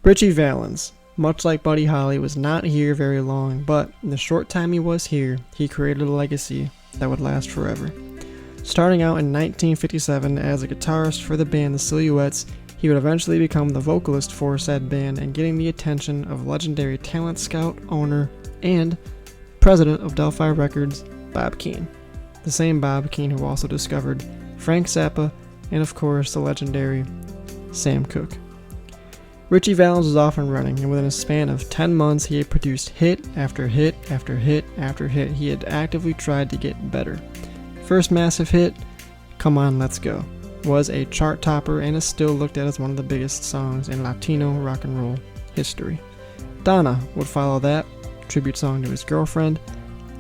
Ritchie Valens, much like Buddy Holly, was not here very long, but in the short time he was here, he created a legacy that would last forever. Starting out in 1957 as a guitarist for the band The Silhouettes, he would eventually become the vocalist for said band and getting the attention of legendary talent scout, owner, and president of Delphi Records, Bob Keane. The same Bob Keane who also discovered Frank Zappa and, of course, the legendary Sam Cooke. Ritchie Valens was off and running, and within a span of 10 months, he had produced hit after hit after hit after hit. He had actively tried to get better. First massive hit, Come On, Let's Go, was a chart topper and is still looked at as one of the biggest songs in Latino rock and roll history. Donna would follow that, tribute song to his girlfriend.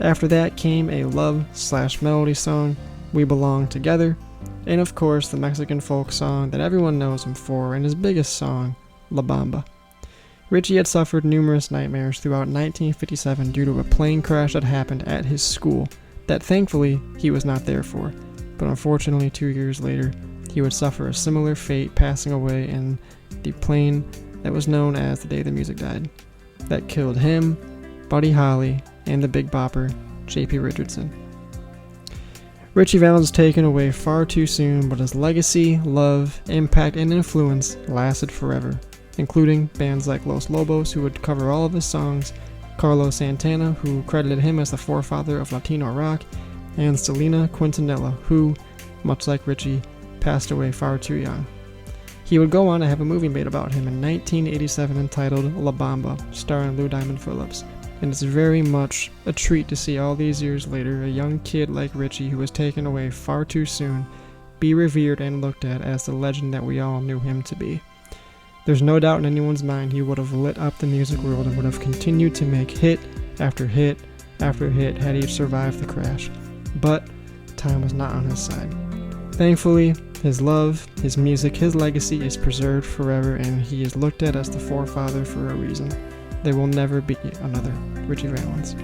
After that came a love/melody song, We Belong Together, and of course the Mexican folk song that everyone knows him for and his biggest song, La Bamba. Ritchie had suffered numerous nightmares throughout 1957 due to a plane crash that happened at his school that thankfully he was not there for, but unfortunately 2 years later he would suffer a similar fate, passing away in the plane that was known as the Day the Music Died, that killed him, Buddy Holly, and the Big Bopper, J.P. Richardson. Ritchie Valens was taken away far too soon, but his legacy, love, impact, and influence lasted forever, including bands like Los Lobos, who would cover all of his songs, Carlos Santana, who credited him as the forefather of Latino rock, and Selena Quintanilla, who, much like Ritchie, passed away far too young. He would go on to have a movie made about him in 1987 entitled La Bamba, starring Lou Diamond Phillips, and it's very much a treat to see all these years later a young kid like Ritchie, who was taken away far too soon, be revered and looked at as the legend that we all knew him to be. There's no doubt in anyone's mind he would have lit up the music world and would have continued to make hit after hit after hit had he survived the crash. But time was not on his side. Thankfully, his love, his music, his legacy is preserved forever, and he is looked at as the forefather for a reason. There will never be another Ritchie Valens.